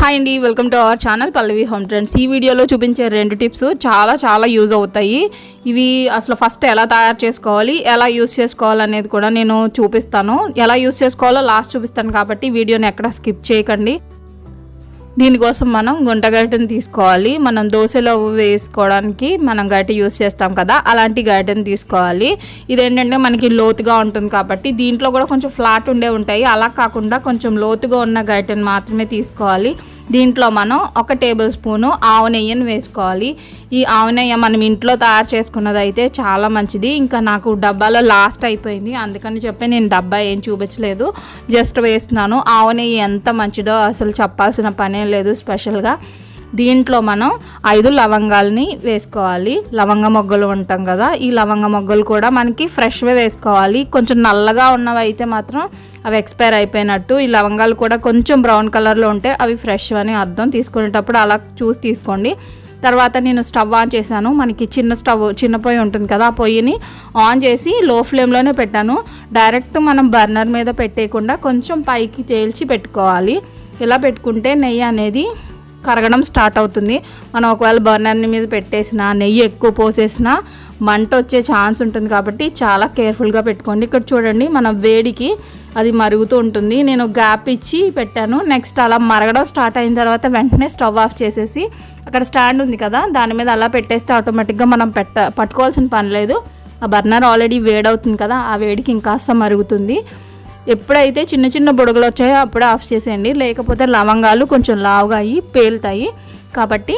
Hi అండి, welcome to our channel Pallavi home trends. ఈ వీడియోలో చూపించే 2 టిప్స్ చాలా యూజ్ అవుతాయి. ఇవి అసలు ఫస్ట్ ఎలా తయారు చేసుకోవాలి, ఎలా యూజ్ చేసుకోవాలి అనేది కూడా నేను చూపిస్తాను. ఎలా యూజ్ చేసుకోవాలో లాస్ట్ చూపిస్తాను కాబట్టి వీడియోని ఎక్కడ స్కిప్ చేయకండి. దీనికోసం మనం గుంట గరిటెని తీసుకోవాలి. మనం దోశలో వేసుకోవడానికి మనం గరిటె యూజ్ చేస్తాం కదా, అలాంటి గరిటెని తీసుకోవాలి. ఇదేంటంటే మనకి లోతుగా ఉంటుంది కాబట్టి దీంట్లో కూడా కొంచెం ఫ్లాట్ ఉంటాయి. అలా కాకుండా కొంచెం లోతుగా ఉన్న గరిటెని మాత్రమే తీసుకోవాలి. దీంట్లో మనం 1 టేబుల్ స్పూను ఆవు నెయ్యిని వేసుకోవాలి. ఈ ఆవు నెయ్యి మనం ఇంట్లో తయారు చేసుకున్నది అయితే చాలా మంచిది. ఇంకా నాకు డబ్బాలో లాస్ట్ అయిపోయింది, అందుకని చెప్పి నేను డబ్బా ఏం చూపించలేదు, జస్ట్ వేస్తున్నాను. ఆవు నెయ్యి ఎంత మంచిదో అసలు చెప్పాల్సిన పనే లేదు. స్పెషల్గా దీంట్లో మనం 5 లవంగాల్ని వేసుకోవాలి. లవంగ మొగ్గలు ఉంటాం కదా, ఈ లవంగ మొగ్గలు కూడా మనకి ఫ్రెష్వే వేసుకోవాలి. కొంచెం నల్లగా ఉన్నవి అయితే మాత్రం అవి ఎక్స్పైర్ అయిపోయినట్టు. ఈ లవంగాలు కూడా కొంచెం బ్రౌన్ కలర్లో ఉంటే అవి ఫ్రెష్ అని అర్థం. తీసుకునేటప్పుడు అలా చూసి తీసుకోండి. తర్వాత నేను స్టవ్ ఆన్ చేశాను. మనకి చిన్న పొయ్యి ఉంటుంది కదా, ఆ పొయ్యిని ఆన్ చేసి లో ఫ్లేమ్లోనే పెట్టాను. డైరెక్ట్ మనం బర్నర్ మీద పెట్టేయకుండా కొంచెం పైకి తేల్చి పెట్టుకోవాలి. ఇలా పెట్టుకుంటే నెయ్యి అనేది కరగడం స్టార్ట్ అవుతుంది. మనం ఒకవేళ బర్నర్ మీద పెట్టేసినా నెయ్యి ఎక్కువ పోసేసినా మంట వచ్చే ఛాన్స్ ఉంటుంది కాబట్టి చాలా కేర్ఫుల్గా పెట్టుకోండి. ఇక్కడ చూడండి, మన వేడికి అది మరుగుతూ ఉంటుంది. నేను గ్యాప్ ఇచ్చి పెట్టాను. నెక్స్ట్ అలా మరగడం స్టార్ట్ అయిన తర్వాత వెంటనే స్టవ్ ఆఫ్ చేసేసి అక్కడ స్టాండ్ ఉంది కదా, దాని మీద అలా పెట్టేస్తే ఆటోమేటిక్గా మనం పట్టుకోవాల్సిన పని లేదు. ఆ బర్నర్ ఆల్రెడీ వేడవుతుంది కదా, ఆ వేడికి ఇంకాస్త మరుగుతుంది. ఎప్పుడైతే చిన్న బుడగలు వచ్చాయో అప్పుడే ఆఫ్ చేసేయండి, లేకపోతే లవంగాలు కొంచెం లావుగా అయ్యి పేలుతాయి. కాబట్టి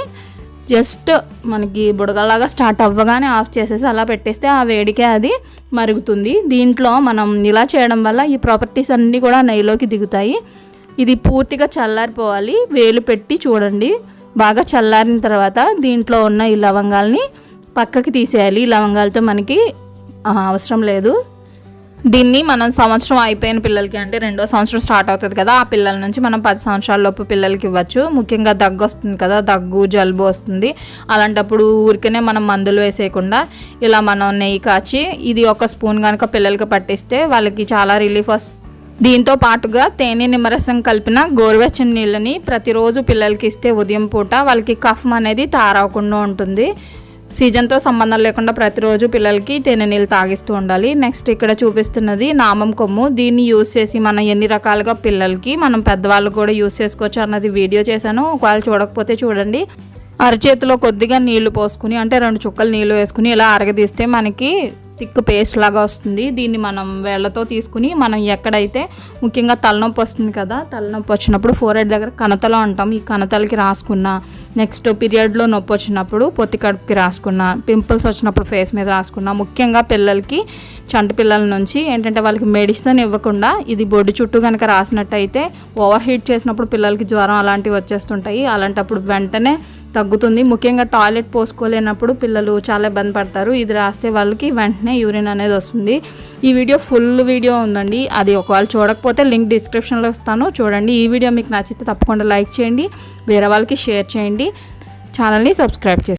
జస్ట్ మనకి బుడగలాగా స్టార్ట్ అవ్వగానే ఆఫ్ చేసేసి అలా పెట్టేస్తే ఆ వేడికే అది మరుగుతుంది. దీంట్లో మనం ఇలా చేయడం వల్ల ఈ ప్రాపర్టీస్ అన్నీ కూడా నెయ్యిలోకి దిగుతాయి. ఇది పూర్తిగా చల్లారిపోవాలి. వేలు పెట్టి చూడండి. బాగా చల్లారిన తర్వాత దీంట్లో ఉన్న ఈ లవంగాల్ని పక్కకి తీసేయాలి. ఈ లవంగాలతో మనకి అవసరం లేదు. దీన్ని మనం సంవత్సరం అయిపోయిన పిల్లలకి, అంటే 2వ సంవత్సరం స్టార్ట్ అవుతుంది కదా, ఆ పిల్లల నుంచి మనం 10 సంవత్సరాల లోపు పిల్లలకి ఇవ్వచ్చు. ముఖ్యంగా దగ్గు వస్తుంది కదా, దగ్గు జలుబు వస్తుంది. అలాంటప్పుడు ఊరికనే మనం మందులు వేసేయకుండా ఇలా మనం నెయ్యి కాచి ఇది 1 స్పూన్ కనుక పిల్లలకి పట్టిస్తే వాళ్ళకి చాలా రిలీఫ్ వస్తుంది. దీంతో పాటుగా తేనె నిమ్మరసం కలిపిన గోరువెచ్చని నీళ్ళని ప్రతిరోజు పిల్లలకి ఇస్తే ఉదయం పూట వాళ్ళకి కఫం అనేది తయారవకుండా ఉంటుంది. సీజన్తో సంబంధం లేకుండా ప్రతిరోజు పిల్లలకి తేనె నీళ్ళు తాగిస్తూ ఉండాలి. నెక్స్ట్ ఇక్కడ చూపిస్తున్నది నామం కొమ్ము. దీన్ని యూజ్ చేసి మనం ఎన్ని రకాలుగా పిల్లలకి, మనం పెద్దవాళ్ళు కూడా యూజ్ చేసుకోవచ్చు అన్నది వీడియో చేశాను. ఒకవేళ చూడకపోతే చూడండి. అరచేతిలో కొద్దిగా నీళ్లు పోసుకుని, అంటే 2 చుక్కలు నీళ్లు వేసుకుని ఇలా అరగదీస్తే మనకి థిక్ పేస్ట్ లాగా వస్తుంది. దీన్ని మనం వేళ్లతో తీసుకుని మనం ఎక్కడైతే ముఖ్యంగా తలనొప్పి వస్తుంది కదా, తలనొప్పి వచ్చినప్పుడు ఫోర్హెడ్ దగ్గర కణతలు అంటాం, ఈ కణతలకి రాసుకున్నా, నెక్స్ట్ పీరియడ్లో నొప్పి వచ్చినప్పుడు పొత్తి కడుపుకి రాసుకున్నా, పింపుల్స్ వచ్చినప్పుడు ఫేస్ మీద రాసుకున్నా, ముఖ్యంగా పిల్లలకి చంటి పిల్లల నుంచి ఏంటంటే వాళ్ళకి మెడిసిన్ ఇవ్వకుండా ఇది బొడ్డు చుట్టూ కనుక రాసినట్టయితే ఓవర్ హీట్ చేసినప్పుడు పిల్లలకి జ్వరం అలాంటివి వచ్చేస్తుంటాయి. అలాంటప్పుడు వెంటనే తగ్గుతుంది. ముఖ్యంగా టాయిలెట్ పోసుకోలేనప్పుడు పిల్లలు చాలా ఇబ్బంది పడతారు. ఇది రాస్తే వాళ్ళకి వెంటనే యూరిన్ అనేది వస్తుంది. ఈ వీడియో ఫుల్ వీడియో ఉందండి, అది ఒకవేళ చూడకపోతే లింక్ డిస్క్రిప్షన్లో ఇస్తాను, చూడండి. ఈ వీడియో మీకు నచ్చితే తప్పకుండా లైక్ చేయండి, వేరే వాళ్ళకి షేర్ చేయండి, ఛానల్ని సబ్స్క్రైబ్ చేయండి.